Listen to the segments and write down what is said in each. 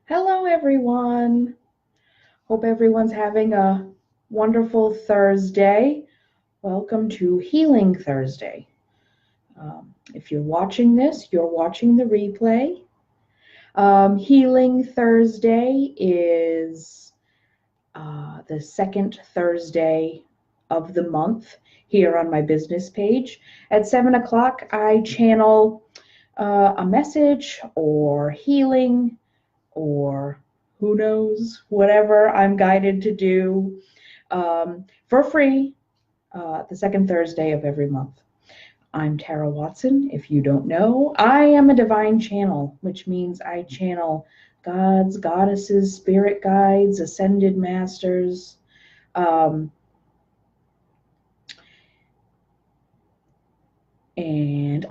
Hello, everyone. Hope everyone's having a wonderful Thursday. Welcome to Healing Thursday. If you're watching this, you're watching the replay. Healing Thursday is the second Thursday of the month here on my business page. At 7 o'clock, I channel a message or healing or who knows, whatever I'm guided to do for free the second Thursday of every month. I'm Tara Watson. If you don't know, I am a divine channel, which means I channel gods, goddesses, spirit guides, ascended masters, and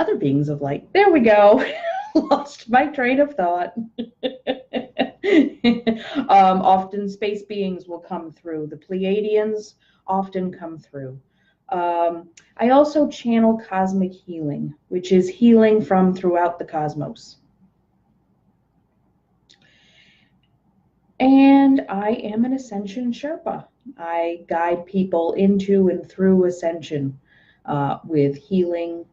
other beings of light. There we go. Lost my train of thought. Often space beings will come through. The Pleiadians often come through. I also channel cosmic healing, which is healing from throughout the cosmos. And I am an Ascension Sherpa. I guide people into and through ascension with healing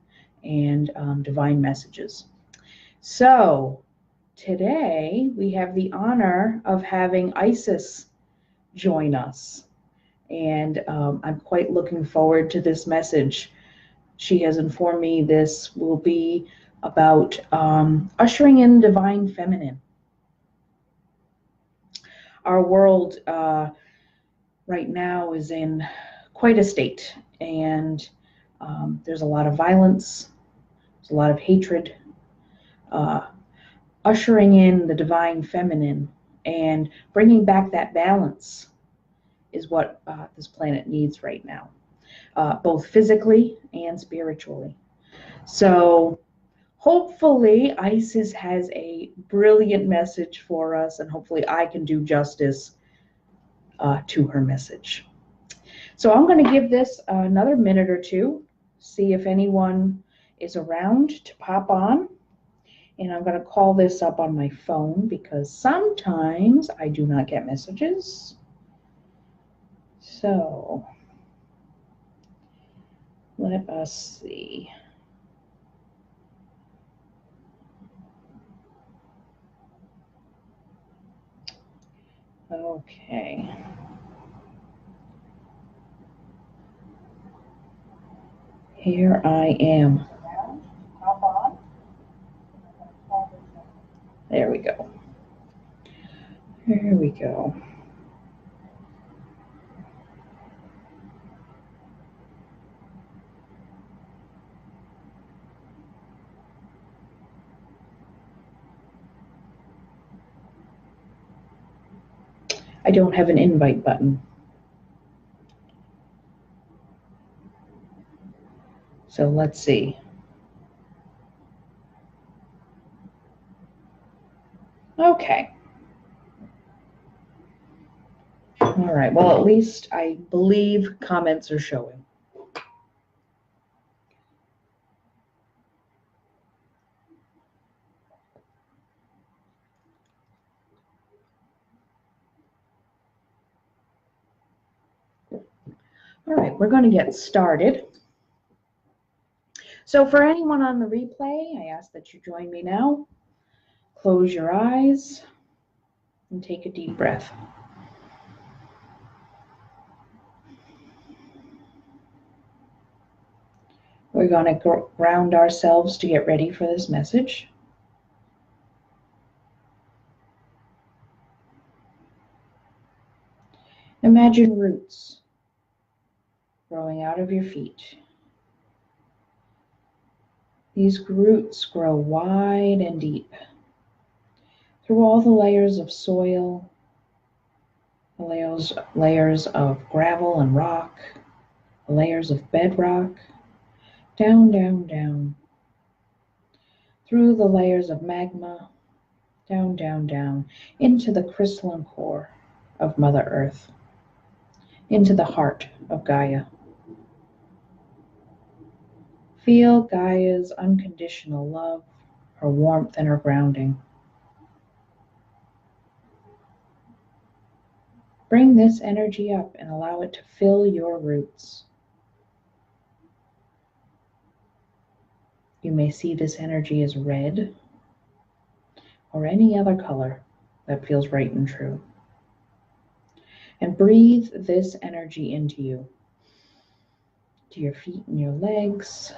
and divine messages. So today we have the honor of having Isis join us. And I'm quite looking forward to this message. She has informed me this will be about ushering in divine feminine. Our world right now is in quite a state, and there's a lot of violence, there's a lot of hatred. Ushering in the divine feminine and bringing back that balance is what this planet needs right now, both physically and spiritually. So hopefully Isis has a brilliant message for us, and hopefully I can do justice to her message. So I'm going to give this another minute or two, see if anyone is around to pop on. And I'm going to call this up on my phone because sometimes I do not get messages. So let us see. Okay. Here I am. There we go. There we go. I don't have an invite button. So let's see. Okay. All right. Well, at least I believe comments are showing. All right, we're going to get started. So for anyone on the replay, I ask that you join me now. Close your eyes and take a deep breath. We're going to ground ourselves to get ready for this message. Imagine roots growing out of your feet. These roots grow wide and deep through all the layers of soil, the layers of gravel and rock, the layers of bedrock, down, down, down, through the layers of magma, down, down, down, into the crystalline core of Mother Earth, into the heart of Gaia. Feel Gaia's unconditional love, her warmth, and her grounding. Bring this energy up and allow it to fill your roots. You may see this energy as red or any other color that feels right and true. And breathe this energy into you, to your feet and your legs,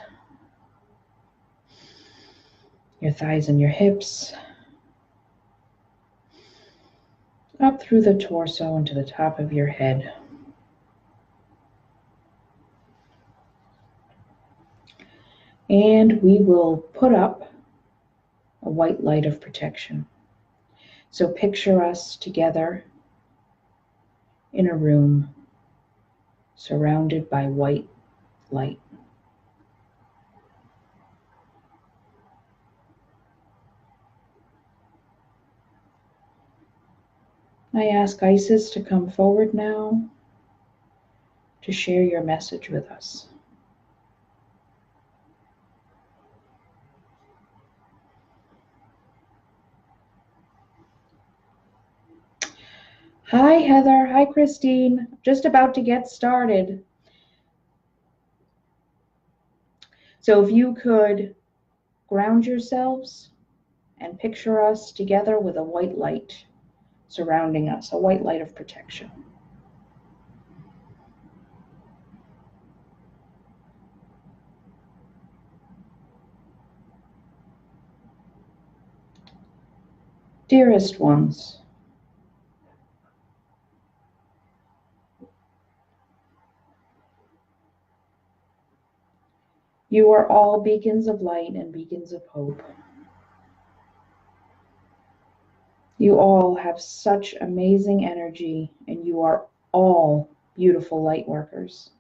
your thighs and your hips, up through the torso and to the top of your head. And we will put up a white light of protection. So picture us together in a room surrounded by white light. I ask Isis to come forward now to share your message with us. Hi, Heather. Hi, Christine. Just about to get started. So if you could ground yourselves and picture us together with a white light surrounding us, a white light of protection. Dearest ones, you are all beacons of light and beacons of hope. You all have such amazing energy, and you are all beautiful light workers.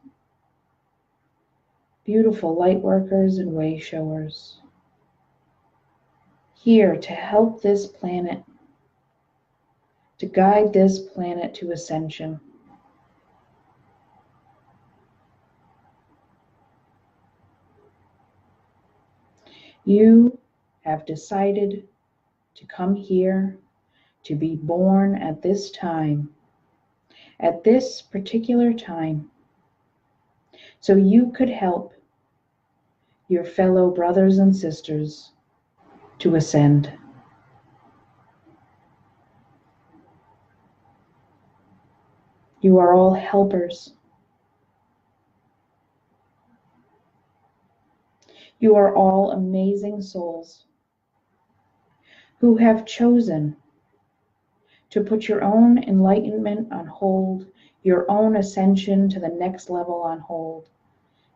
Beautiful light workers and way showers. Here to help this planet, to guide this planet to ascension. You have decided to come here, to be born at this time, at this particular time, so you could help your fellow brothers and sisters to ascend. You are all helpers. You are all amazing souls who have chosen to put your own enlightenment on hold, your own ascension to the next level on hold,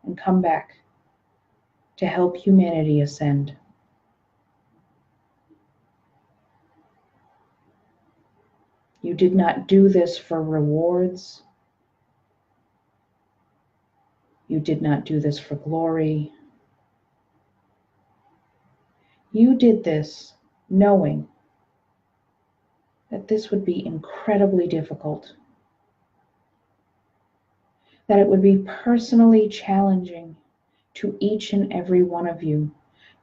and come back to help humanity ascend. You did not do this for rewards. You did not do this for glory. You did this knowing that this would be incredibly difficult, that it would be personally challenging to each and every one of you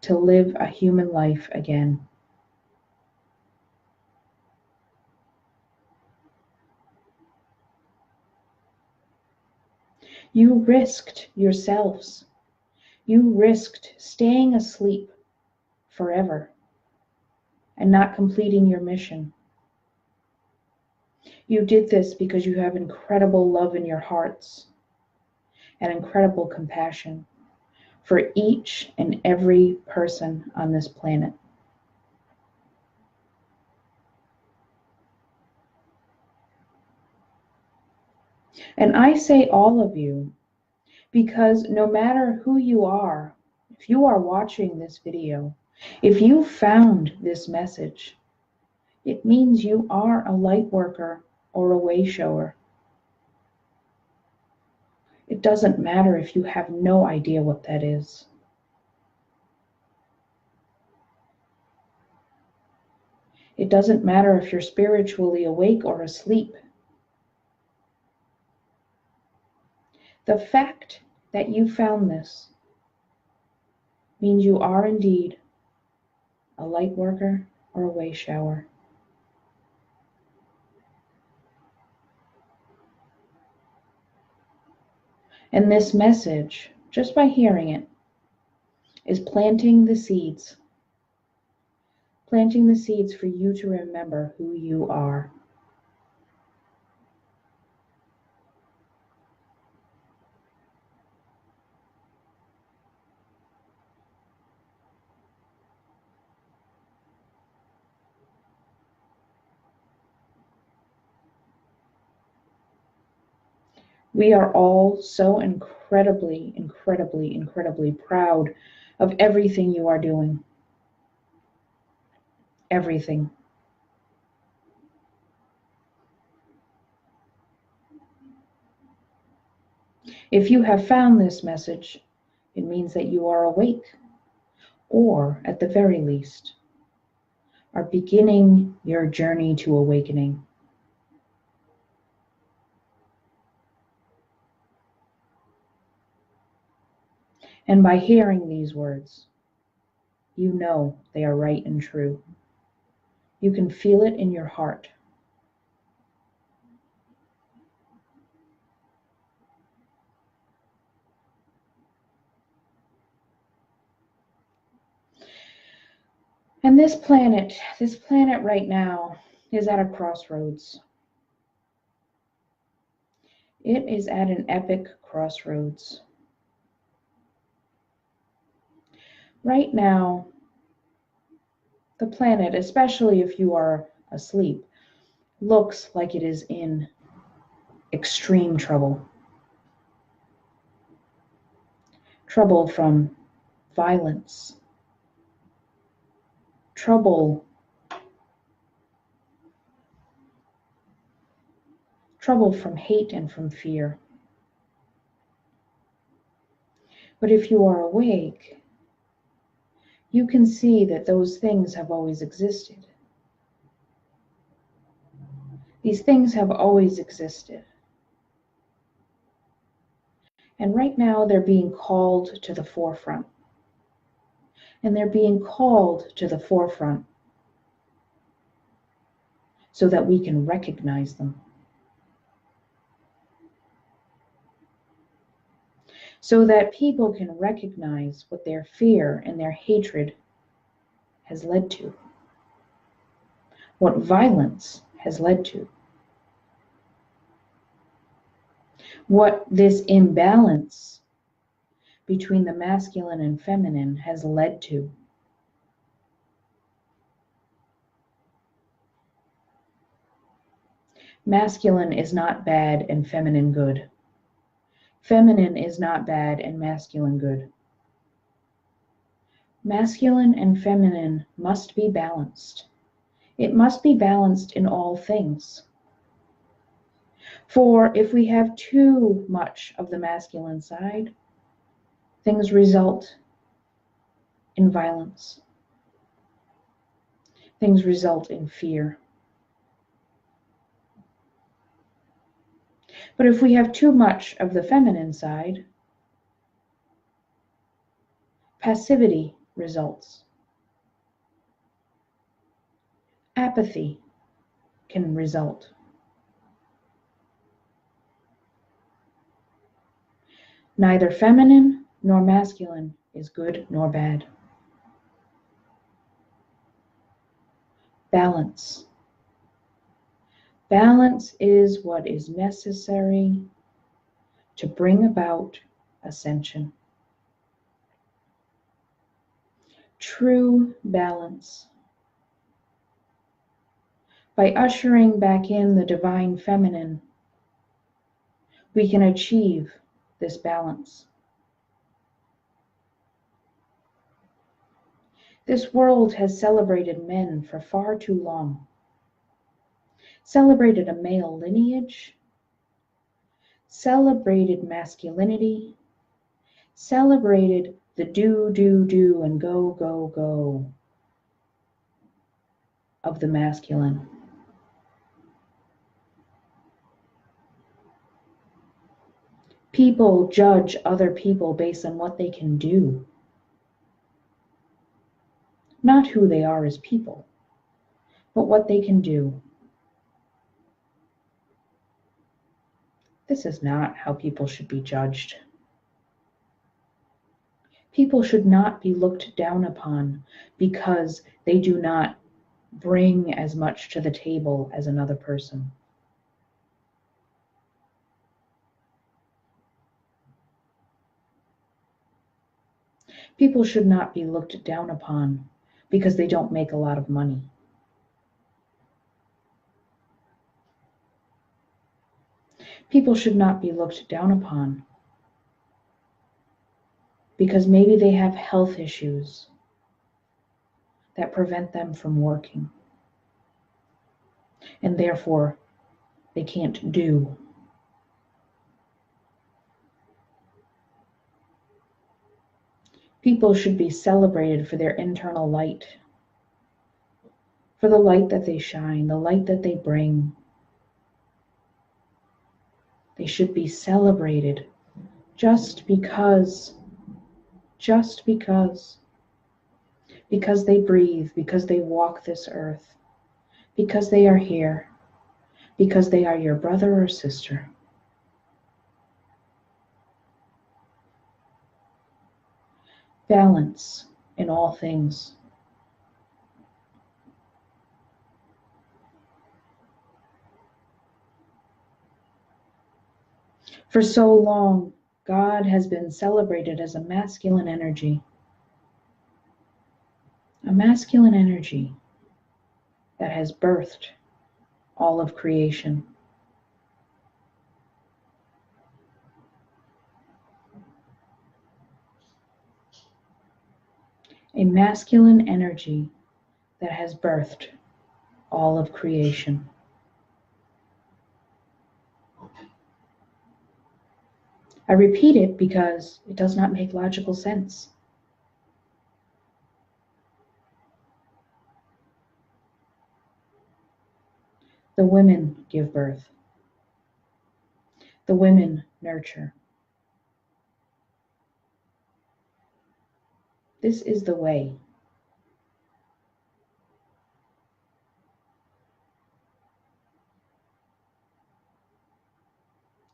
to live a human life again. You risked yourselves. You risked staying asleep forever and not completing your mission. You did this because you have incredible love in your hearts and incredible compassion for each and every person on this planet. And I say all of you because no matter who you are, if you are watching this video, if you found this message, it means you are a light worker or a way shower. It doesn't matter if you have no idea what that is. It doesn't matter if you're spiritually awake or asleep. The fact that you found this means you are indeed a light worker, or a way shower. And this message, just by hearing it, is planting the seeds for you to remember who you are. We are all so incredibly, incredibly, incredibly proud of everything you are doing. Everything. If you have found this message, it means that you are awake, or at the very least, are beginning your journey to awakening. And by hearing these words, you know they are right and true. You can feel it in your heart. And this planet right now is at a crossroads. It is at an epic crossroads. Right now, the planet, especially if you are asleep, looks like it is in extreme trouble. Trouble from violence. Trouble from hate and from fear. But if you are awake, you can see that those things have always existed. These things have always existed. And right now they're being called to the forefront. And they're being called to the forefront so that we can recognize them. So that people can recognize what their fear and their hatred has led to. What violence has led to. What this imbalance between the masculine and feminine has led to. Masculine is not bad and feminine good. Feminine is not bad and masculine good. Masculine and feminine must be balanced. It must be balanced in all things. For if we have too much of the masculine side, things result in violence. Things result in fear. But if we have too much of the feminine side, passivity results. Apathy can result. Neither feminine nor masculine is good nor bad. Balance. Balance is what is necessary to bring about ascension. True balance. By ushering back in the divine feminine, we can achieve this balance. This world has celebrated men for far too long. Celebrated a male lineage, celebrated masculinity, celebrated the do, and go of the masculine. People judge other people based on what they can do, not who they are as people, but what they can do. This is not how people should be judged. People should not be looked down upon because they do not bring as much to the table as another person. People should not be looked down upon because they don't make a lot of money. People should not be looked down upon because maybe they have health issues that prevent them from working, and therefore they can't do. People should be celebrated for their internal light, for the light that they shine, the light that they bring. They should be celebrated just because they breathe, because they walk this earth, because they are here, because they are your brother or sister. Balance in all things. For so long, God has been celebrated as a masculine energy. A masculine energy that has birthed all of creation. A masculine energy that has birthed all of creation. I repeat it because it does not make logical sense. The women give birth. The women nurture. This is the way.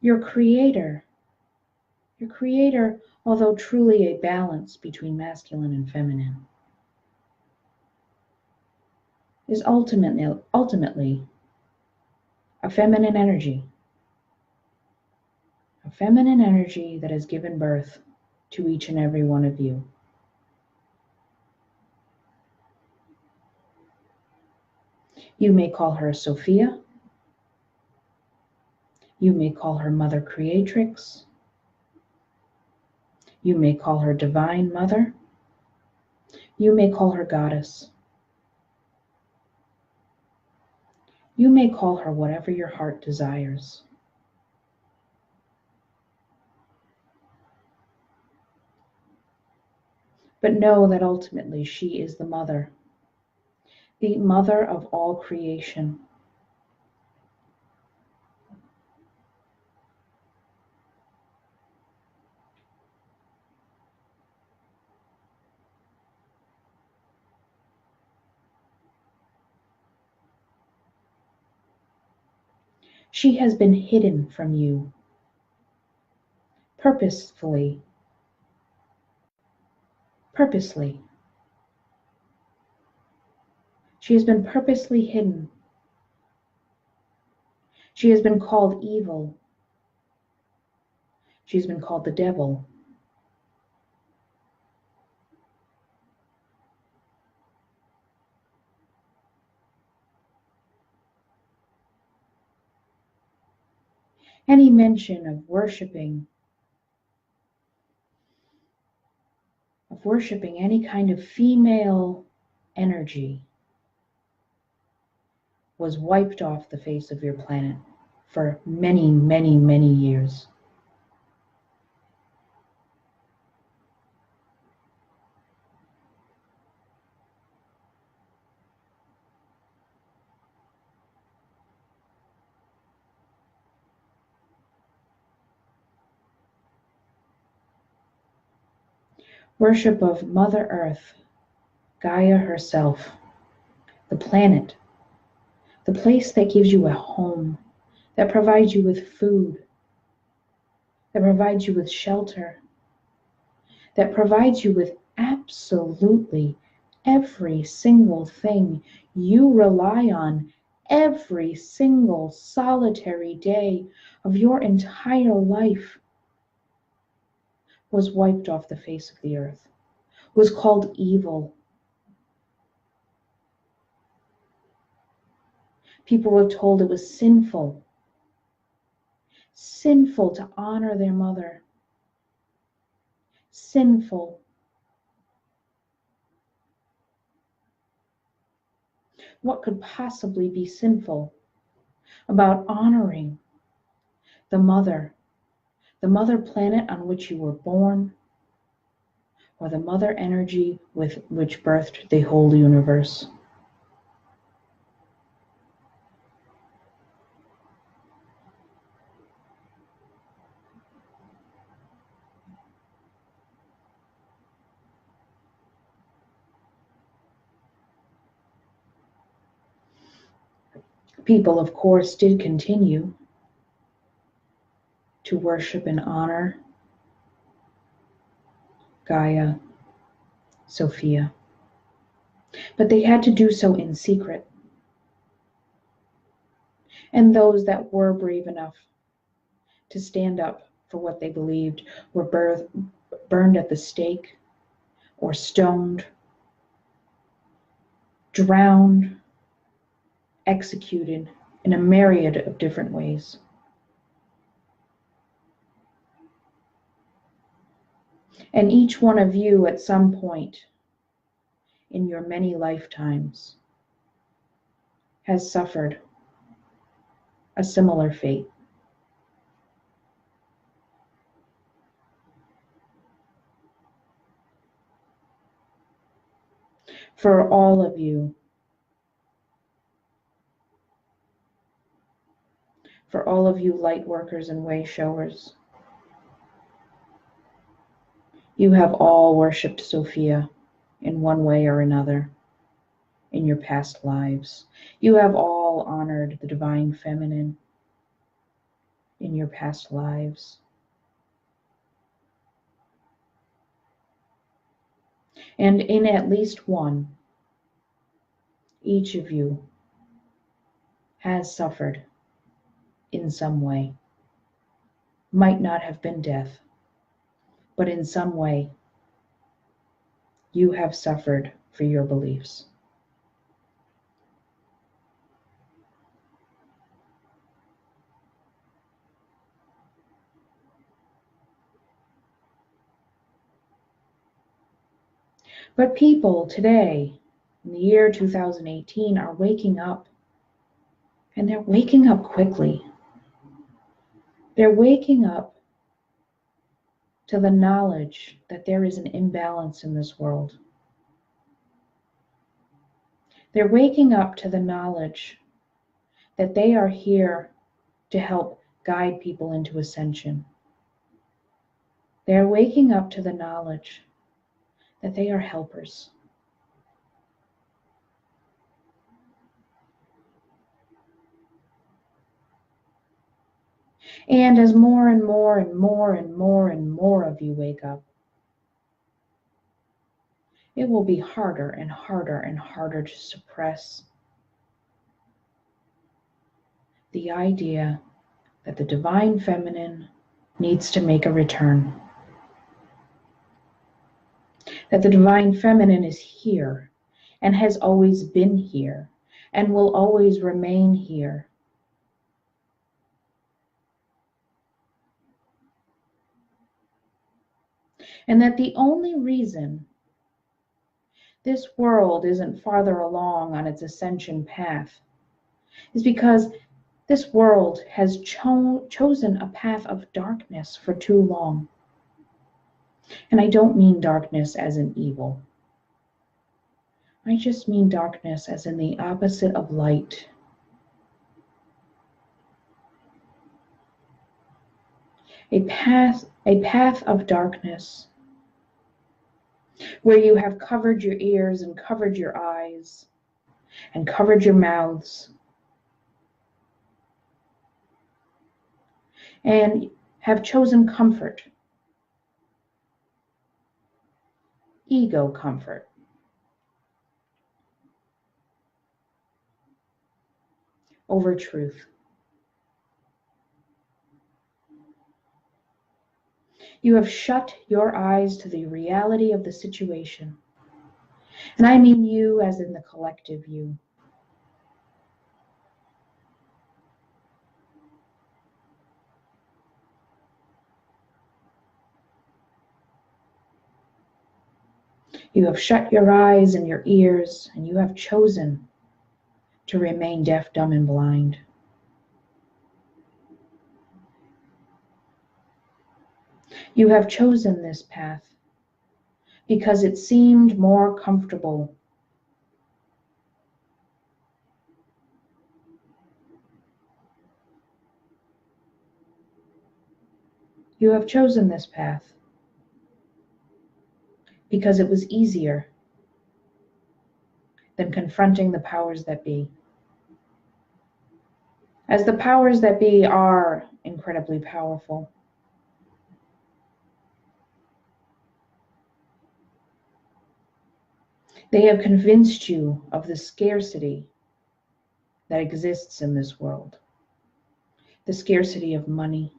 Your creator, although truly a balance between masculine and feminine, is ultimately a feminine energy. A feminine energy that has given birth to each and every one of you. You may call her Sophia. You may call her Mother Creatrix. You may call her Divine Mother. You may call her Goddess. You may call her whatever your heart desires. But know that ultimately she is the mother of all creation. She has been hidden from you purposely. She has been purposely hidden. She has been called evil. She's been called the devil. Any mention of worshiping any kind of female energy was wiped off the face of your planet for many, many, many years. Worship of Mother Earth, Gaia herself, the planet, the place that gives you a home, that provides you with food, that provides you with shelter, that provides you with absolutely every single thing you rely on every single solitary day of your entire life, was wiped off the face of the earth, was called evil. People were told it was sinful to honor their mother, sinful. What could possibly be sinful about honoring the mother planet on which you were born, or the mother energy with which birthed the whole universe? People, of course, did continue to worship and honor Gaia, Sophia, but they had to do so in secret. And those that were brave enough to stand up for what they believed were burned at the stake, or stoned, drowned, executed in a myriad of different ways. And each one of you at some point in your many lifetimes has suffered a similar fate. For all of you, light workers and way showers, you have all worshipped Sophia in one way or another in your past lives. You have all honored the divine feminine in your past lives. And in at least one, each of you has suffered in some way. Might not have been death, but in some way, you have suffered for your beliefs. But people today, in the year 2018, are waking up, and they're waking up quickly. They're waking up to the knowledge that there is an imbalance in this world. They're waking up to the knowledge that they are here to help guide people into ascension. They're waking up to the knowledge that they are helpers. And as more and more and more and more and more of you wake up, it will be harder and harder and harder to suppress the idea that the divine feminine needs to make a return. That the divine feminine is here and has always been here and will always remain here. And that the only reason this world isn't farther along on its ascension path is because this world has chosen a path of darkness for too long. And I don't mean darkness as in evil. I just mean darkness as in the opposite of light. A path of darkness where you have covered your ears and covered your eyes and covered your mouths. And have chosen comfort, ego comfort, over truth. You have shut your eyes to the reality of the situation. And I mean you as in the collective you. You have shut your eyes and your ears, and you have chosen to remain deaf, dumb, and blind. You have chosen this path because it seemed more comfortable. You have chosen this path because it was easier than confronting the powers that be. As the powers that be are incredibly powerful, they have convinced you of the scarcity that exists in this world. The scarcity of money,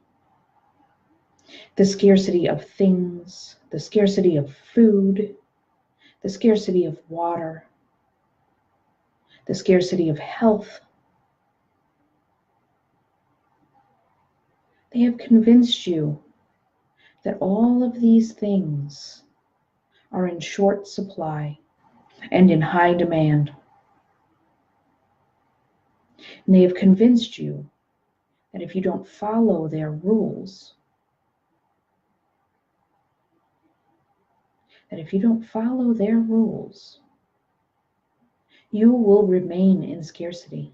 the scarcity of things, the scarcity of food, the scarcity of water, the scarcity of health. They have convinced you that all of these things are in short supply and in high demand. And they have convinced you that if you don't follow their rules, you will remain in scarcity.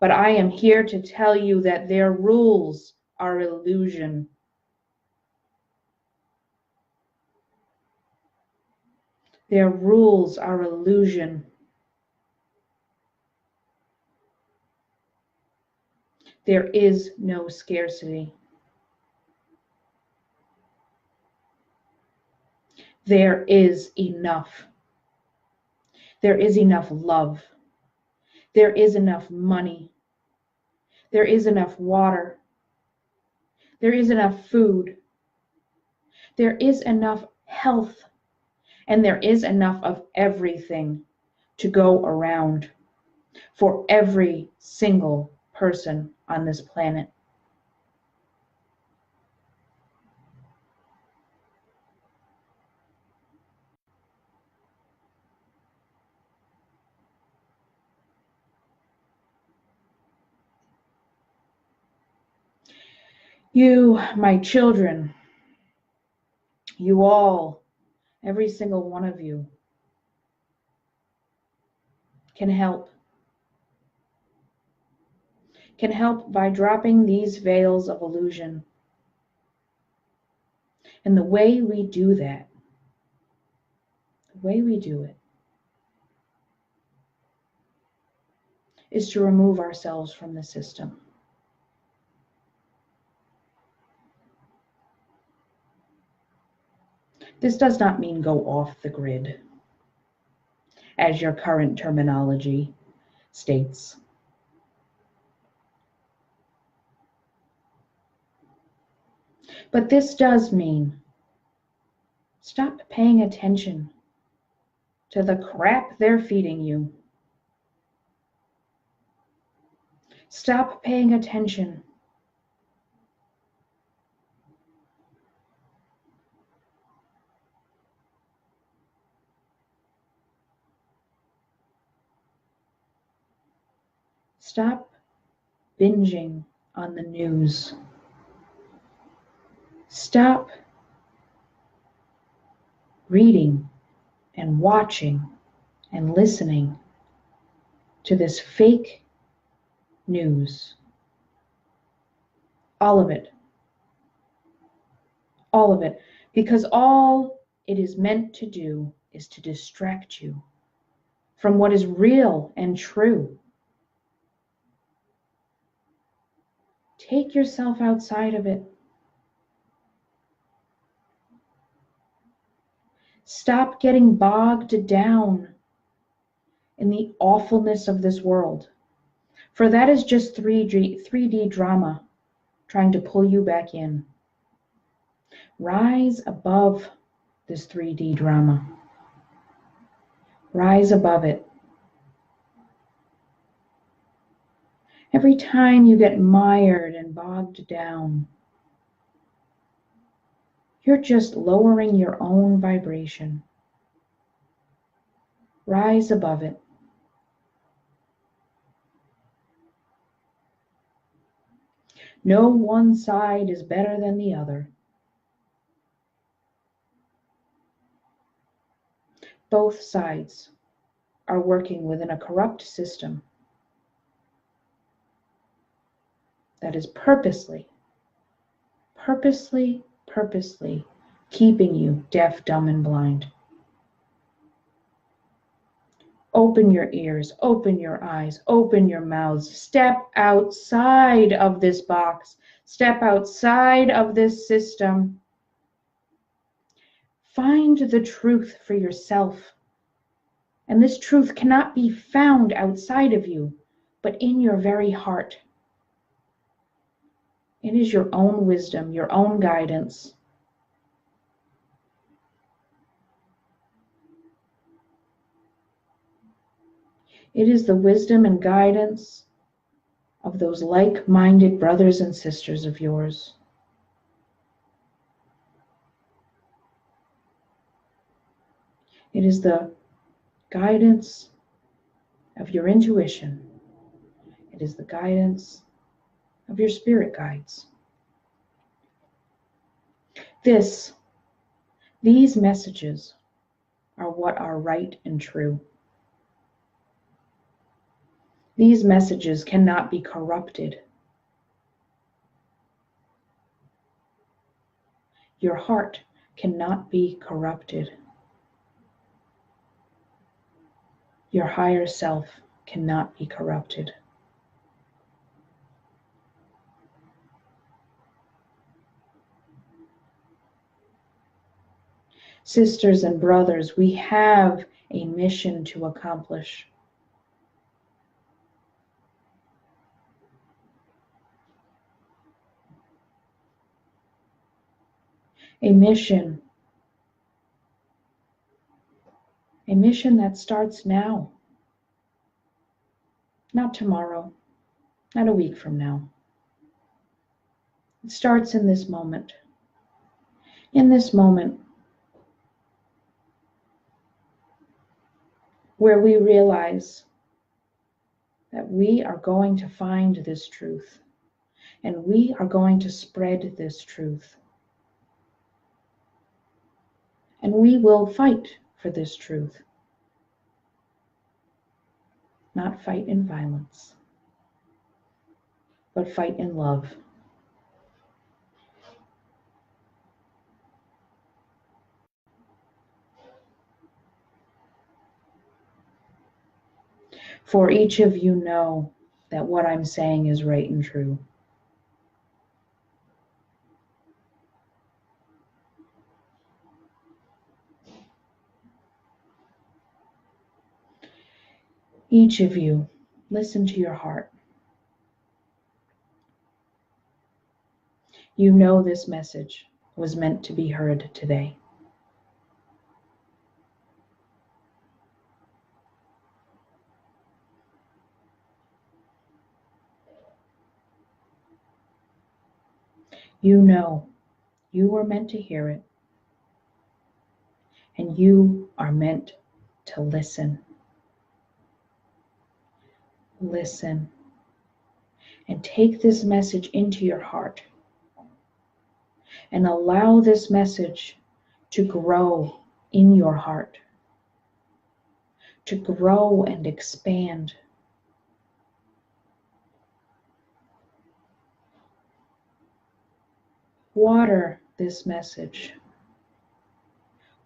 But I am here to tell you that their rules are illusion. Their rules are illusion. There is no scarcity. There is enough. There is enough love. There is enough money. There is enough water. There is enough food. There is enough health. And there is enough of everything to go around for every single person on this planet. You, my children, you all, every single one of you, can help. Can help by dropping these veils of illusion. And the way we do that, is to remove ourselves from the system. This does not mean go off the grid, as your current terminology states. But this does mean stop paying attention to the crap they're feeding you. Stop paying attention Stop binging on the news. Stop reading and watching and listening to this fake news. All of it. All of it. Because all it is meant to do is to distract you from what is real and true. Take yourself outside of it. Stop getting bogged down in the awfulness of this world. For that is just 3D drama trying to pull you back in. Rise above this 3D drama. Rise above it. Every time you get mired and bogged down, you're just lowering your own vibration. Rise above it. No one side is better than the other. Both sides are working within a corrupt system that is purposely keeping you deaf, dumb, and blind. Open your ears, open your eyes, open your mouths. Step outside of this box. Step outside of this system. Find the truth for yourself. And this truth cannot be found outside of you, but in your very heart. It is your own wisdom, your own guidance. It is the wisdom and guidance of those like-minded brothers and sisters of yours. It is the guidance of your intuition. It is the guidance of your spirit guides. These messages are what are right and true. These messages cannot be corrupted. Your heart cannot be corrupted. Your higher self cannot be corrupted. Sisters and brothers, we have a mission to accomplish. A mission that starts now, not tomorrow, not a week from now. It starts in this moment. In this moment, where we realize that we are going to find this truth, and we are going to spread this truth. And we will fight for this truth. Not fight in violence, but fight in love. For each of you know that what I'm saying is right and true. Each of you, listen to your heart. You know this message was meant to be heard today. You know you were meant to hear it, and you are meant to listen. Listen, and take this message into your heart, and allow this message to grow in your heart, to grow and expand. Water this message.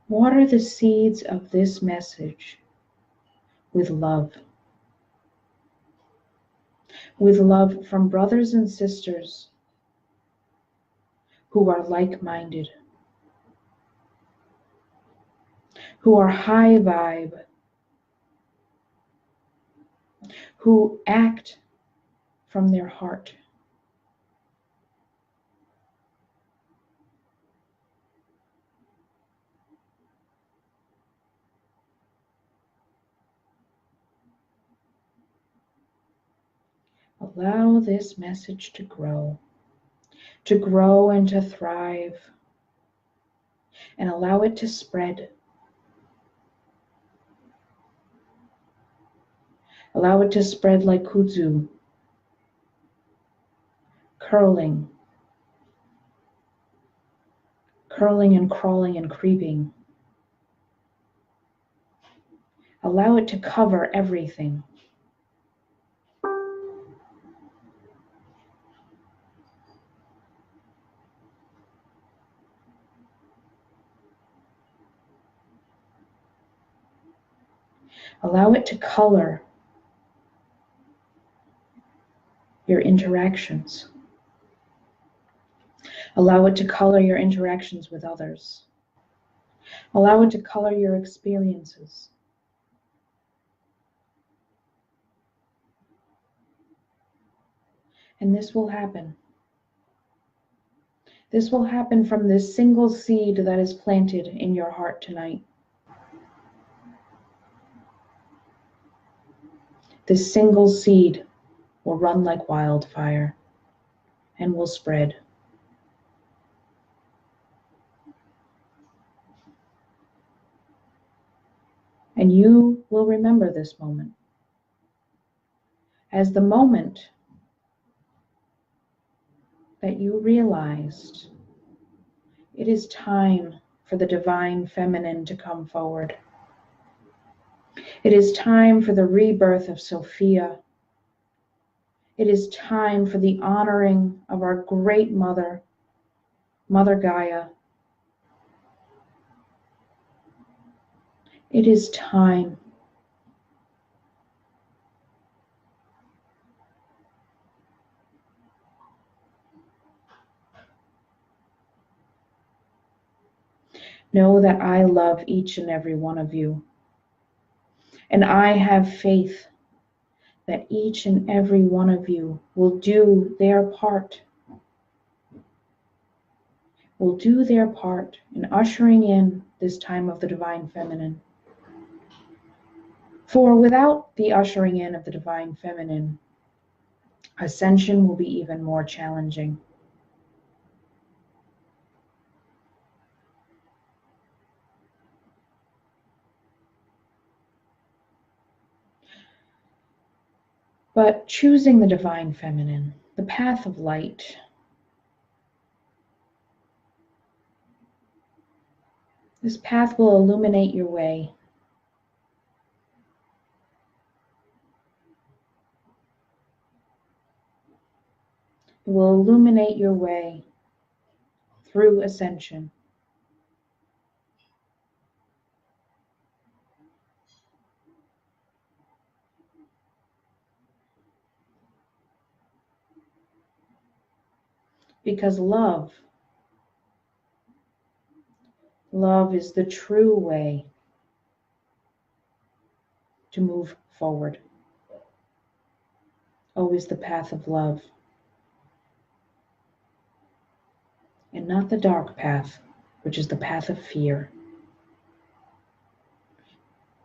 Water the seeds of this message with love. With love from brothers and sisters who are like-minded, who are high vibe, who act from their heart. Allow this message to grow and to thrive, and allow it to spread. Allow it to spread like kudzu, curling and crawling and creeping. Allow it to cover everything. Allow it to color your interactions. Allow it to color your interactions with others. Allow it to color your experiences. And this will happen. This will happen from this single seed that is planted in your heart tonight. This single seed will run like wildfire and will spread. And you will remember this moment as the moment that you realized it is time for the divine feminine to come forward. It is time for the rebirth of Sophia. It is time for the honoring of our great mother, Mother Gaia. It is time. Know that I love each and every one of you. And I have faith that each and every one of you will do their part. Will do their part in ushering in this time of the divine feminine. For without the ushering in of the divine feminine, ascension will be even more challenging. But choosing the divine feminine, the path of light, this path will illuminate your way. It will illuminate your way through ascension. Because love is the true way to move forward. Always the path of love. And not the dark path, which is the path of fear.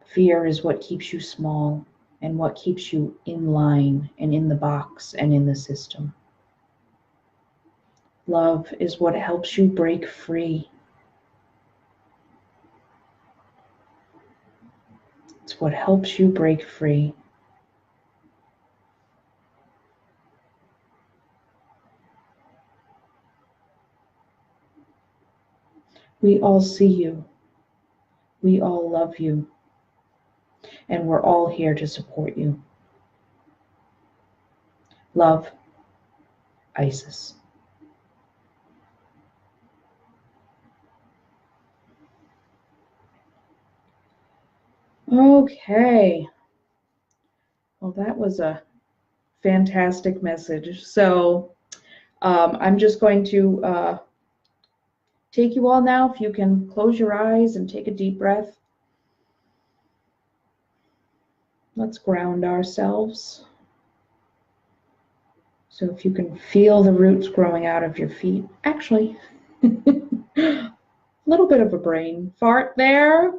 Fear is what keeps you small and what keeps you in line and in the box and in the system. Love is what helps you break free. It's what helps you break free. We all see you. We all love you. And we're all here to support you. Love, Isis. Okay. Well, that was a fantastic message. So I'm just going to take you all now, if you can close your eyes and take a deep breath. Let's ground ourselves. So if you can feel the roots growing out of your feet, actually, a little bit of a brain fart there.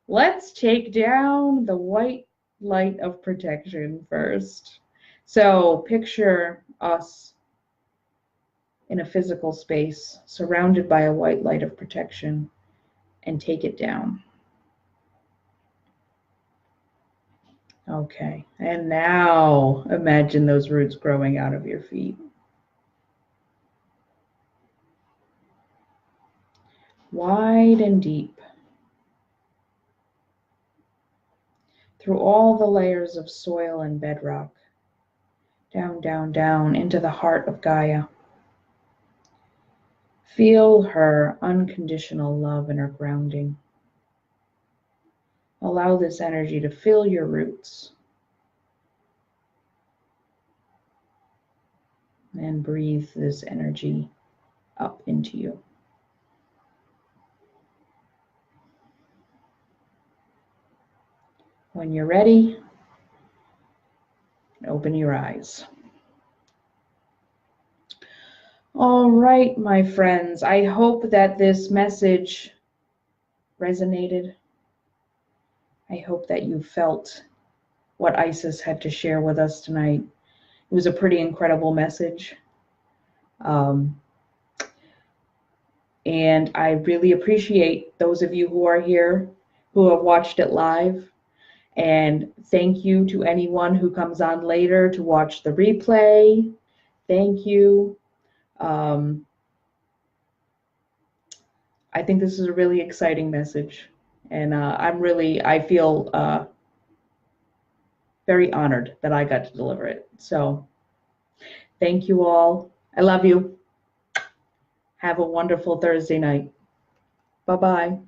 Let's take down the white light of protection first. So picture us in a physical space surrounded by a white light of protection and take it down. Okay, and now imagine those roots growing out of your feet. Wide and deep. Through all the layers of soil and bedrock. Down, down, down into the heart of Gaia. Feel her unconditional love and her grounding. Allow this energy to fill your roots. And breathe this energy up into you. When you're ready, open your eyes. All right, my friends, I hope that this message resonated. I hope that you felt what Isis had to share with us tonight. It was a pretty incredible message. And I really appreciate those of you who are here, who have watched it live. And thank you to anyone who comes on later to watch the replay. Thank you. I think this is a really exciting message. And I feel very honored that I got to deliver it. So thank you all. I love you. Have a wonderful Thursday night. Bye-bye.